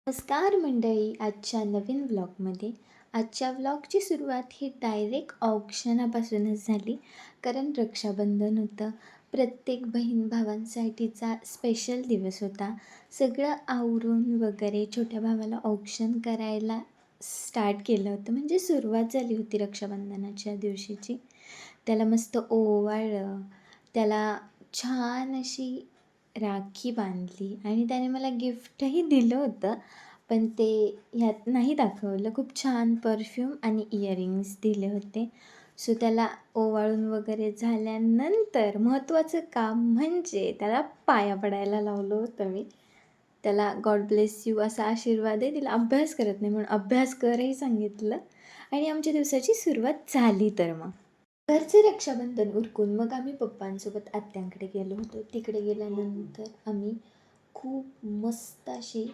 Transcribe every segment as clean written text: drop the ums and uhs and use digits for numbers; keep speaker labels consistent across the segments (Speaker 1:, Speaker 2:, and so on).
Speaker 1: नमस्कार मंडळी, आजच्या नवीन व्लॉगमध्ये आजच्या व्लॉगची सुरुवात ही डायरेक्ट औक्षणापासूनच झाली. कारण रक्षाबंधन होतं. प्रत्येक बहीण भावांसाठीचा स्पेशल दिवस होता. सगळं आवरून वगैरे छोट्या भावाला औक्षण करायला स्टार्ट केलं होतं. म्हणजे सुरुवात झाली होती रक्षाबंधनाच्या दिवशीची. त्याला मस्त ओवाळलं, त्याला छान अशी राखी बांधली आणि त्याने मला गिफ्टही दिलं होतं. पण ते ह्यात नाही दाखवलं. खूप छान परफ्यूम आणि इयरिंग्स दिले होते. सो त्याला ओवाळून वगैरे झाल्यानंतर महत्त्वाचं काम म्हणजे त्याला पाया पडायला लावलं होतं मी. त्याला गॉड ब्लेस यू असा आशीर्वादही दिला. अभ्यास करत नाही म्हणून अभ्यास करही सांगितलं आणि आमच्या दिवसाची सुरुवात झाली. तर मग घरचे रक्षाबंधन उरकून मग आम्ही पप्पांसोबत आत्यांकडे गेलो होतो. तिकडे गेल्यानंतर आम्ही खूप मस्त अशी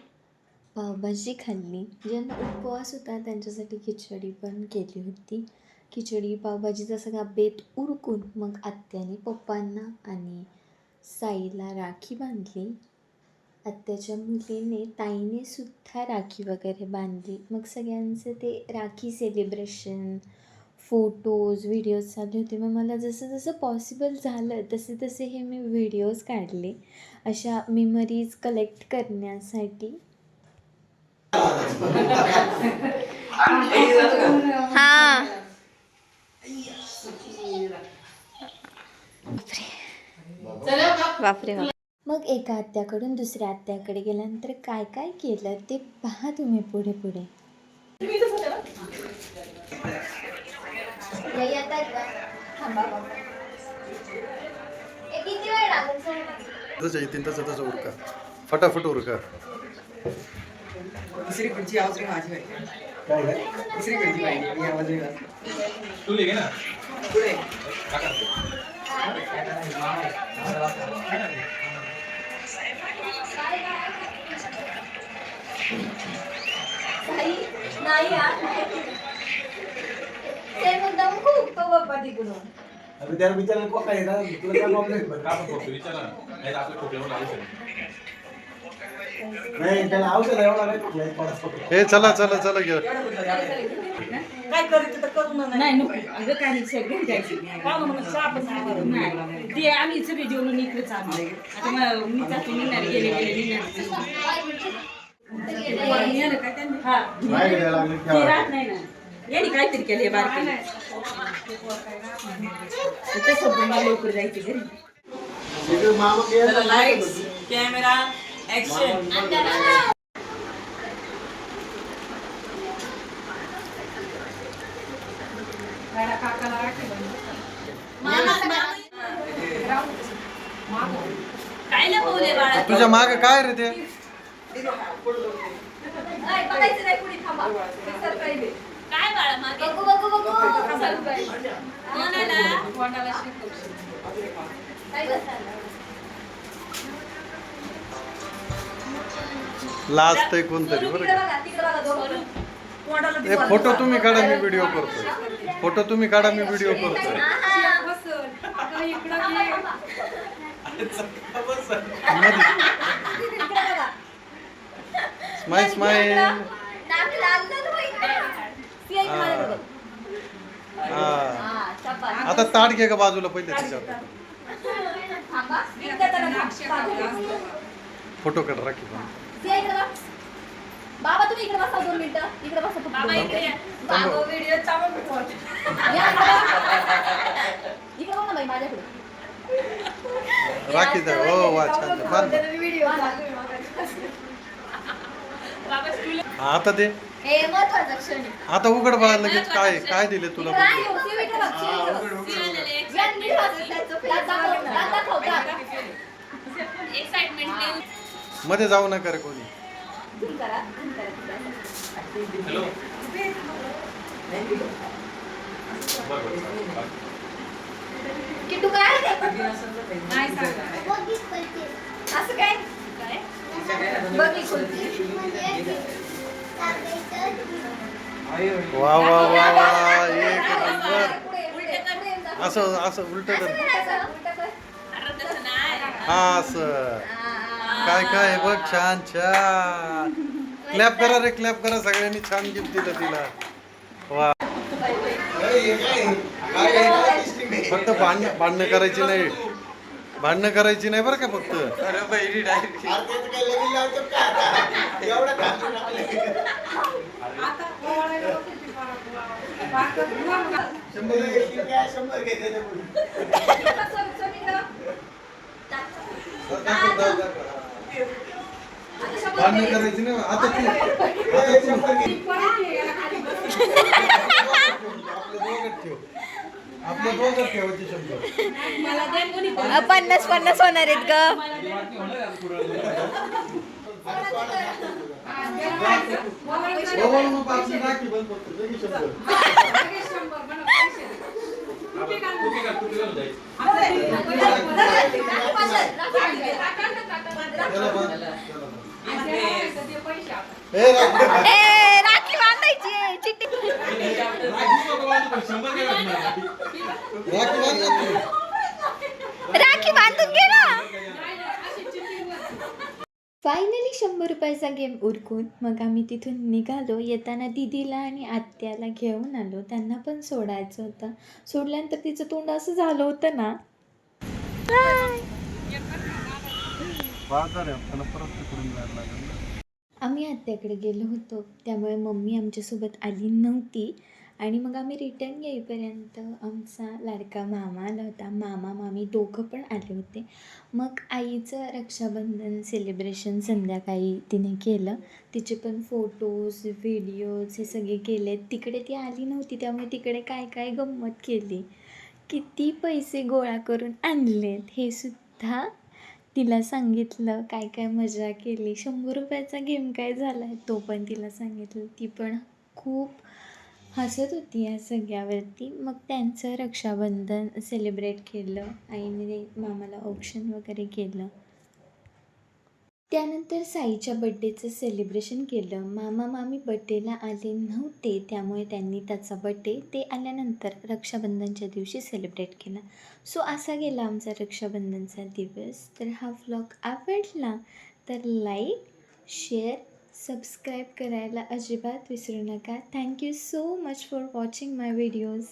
Speaker 1: पावभाजी खाल्ली. ज्यांना उपवास होता त्यांच्यासाठी खिचडी पण केली होती. खिचडी पावभाजीचा सगळा बेत उरकून मग आत्याने पप्पांना आणि साईला राखी बांधली. आत्याच्या मुलीने ताईने सुद्धा राखी वगैरे बांधली. मग सगळ्यांचं ते राखी सेलिब्रेशन, फोटोज, व्हिडिओज चालले होते. मग मला जसं जसं पॉसिबल झालं तसे तसे हे मी व्हिडिओज काढले अशा मेमरीज कलेक्ट करण्यासाठी. हां बापरे. मग एका आत्याकडून दुसऱ्या आत्याकडे गेल्यानंतर काय काय केलं ते पहा तुम्ही पुढे पुढे. किती वेळ लागेल?
Speaker 2: 3 तासाचा उरका, फटाफट उरका.
Speaker 3: दुसरी खुर्ची आवाज काय माझी काय काय दुसरी खुर्ची पाहिजे मी आवाज येईल तू ले ना पुढे
Speaker 1: नाही ते मुद्दाम खूप तो बाप्पा तिकडून.
Speaker 3: अरे त्याला विचारायला कोण आहे ना तुला काय प्रॉब्लेम आहे
Speaker 4: विचारा नाही आपल्या खोकल्यावर लागू शकतो.
Speaker 3: नाही त्याला औषध एवढा नाही
Speaker 2: हे चला चला चला घ्या.
Speaker 5: काय करायचं तर करू नका. नाही नको अगं काही सगळं द्यायचं नाही ते आम्ही सगळे जेवण इकडेच आणले. आता मग मी जातो निघणार गेले काय त्यांनी हा ते राहत नाही ना यांनी काहीतरी केलं बारके तसं मला लवकर जायचे घरी. Lights camera action. काय लपवले बाळा
Speaker 2: तुझ्या माग काय रे ते?
Speaker 5: काय बाळा मागे
Speaker 2: लास्ट आहे कोणतरी बरं का. हे फोटो तुम्ही काढा, मी व्हिडिओ करतो. फोटो तुम्ही काढा, मी व्हिडिओ करतो. Smile smile. आता ताट घे का बाजूला पहिले त्याच्यावर. फोटो काढ राखी पण.
Speaker 1: बाबा तुम्ही इकडे बसा 2 मिनिटं. इकडे बसा बाबा. बाबा व्हिडिओ चालू ठेवा. इकडे बघा बाई माझ्याकडे.
Speaker 2: राखी द्या. हो वा छान.
Speaker 1: व्हिडिओ
Speaker 2: आता दे.
Speaker 1: हे महत्त्वाचा क्षण आहे.
Speaker 2: आता उघड बघा लगेच. काय काय दिले तुला? मध्ये जाऊ नका रे कोणी.
Speaker 1: किट्टू काय असं काय
Speaker 2: वा वा वा वा एक नंबर. असं असं उलट कर. हा असं काय काय बघ. छान छान. क्लॅप करा रे, क्लॅप करा सगळ्यांनी. छान गिफ्ट दिलं तिला. वा. फक्त भांडणं करायची नाही, भांडणं करायची नाही बरं का फक्त. भांडणं करायची नाही. आता तू आपल्या दोघात ठेवायची 100.
Speaker 1: 50-50 होणार आहेत ग.
Speaker 2: राखी बंद करतो. लगेच 100.
Speaker 1: राखी बांधायची चिट्टी. राखी बांधून घे ना. फायनली 100 रुपयाचा गेम उरकून मग आम्ही तिथून निघालो. येताना दीदीला आणि आत्याला घेऊन आलो. त्यांना पण सोडायचं होतं. सोडल्यानंतर तिचं तोंड असं झालं होतं ना. आम्ही आत्याकडे गेलो होतो, त्यामुळे मम्मी आमच्यासोबत आली नव्हती. आणि मग आम्ही रिटर्न येईपर्यंत आमचा लाडका मामा आला होता. मामा मामी दोघं पण आले होते. मग आईचं रक्षाबंधन सेलिब्रेशन संध्याकाळी तिने केलं. तिचे पण फोटोज व्हिडिओज हे सगळे केले. तिकडे ती आली नव्हती, त्यामुळे तिकडे काय काय गंमत केली, किती पैसे गोळा करून आणलेत हे सुद्धा तिला सांगितलं. काय काय मजा केली. 100 रुपयाचा गेम काय झाला आहे तो पण तिला सांगितलं. ती पण खूप हसत होती या सगळ्यावरती. मग त्यांचं रक्षाबंधन सेलिब्रेट केलं. आईने मामाला ऑप्शन वगैरे केलं. त्यानंतर साईच्या बड्डेचं सेलिब्रेशन केलं. मामा मामी बड्डेला आले नव्हते, त्यामुळे त्यांनी त्याचा बड्डे ते आल्यानंतर रक्षाबंधनच्या दिवशी सेलिब्रेट केला. सो असा गेला आमचा रक्षाबंधनचा दिवस. तर हा व्लॉग आवडला तर लाईक शेअर सबस्क्राईब करायला अजिबात विसरू नका. Thank you so much for watching my videos.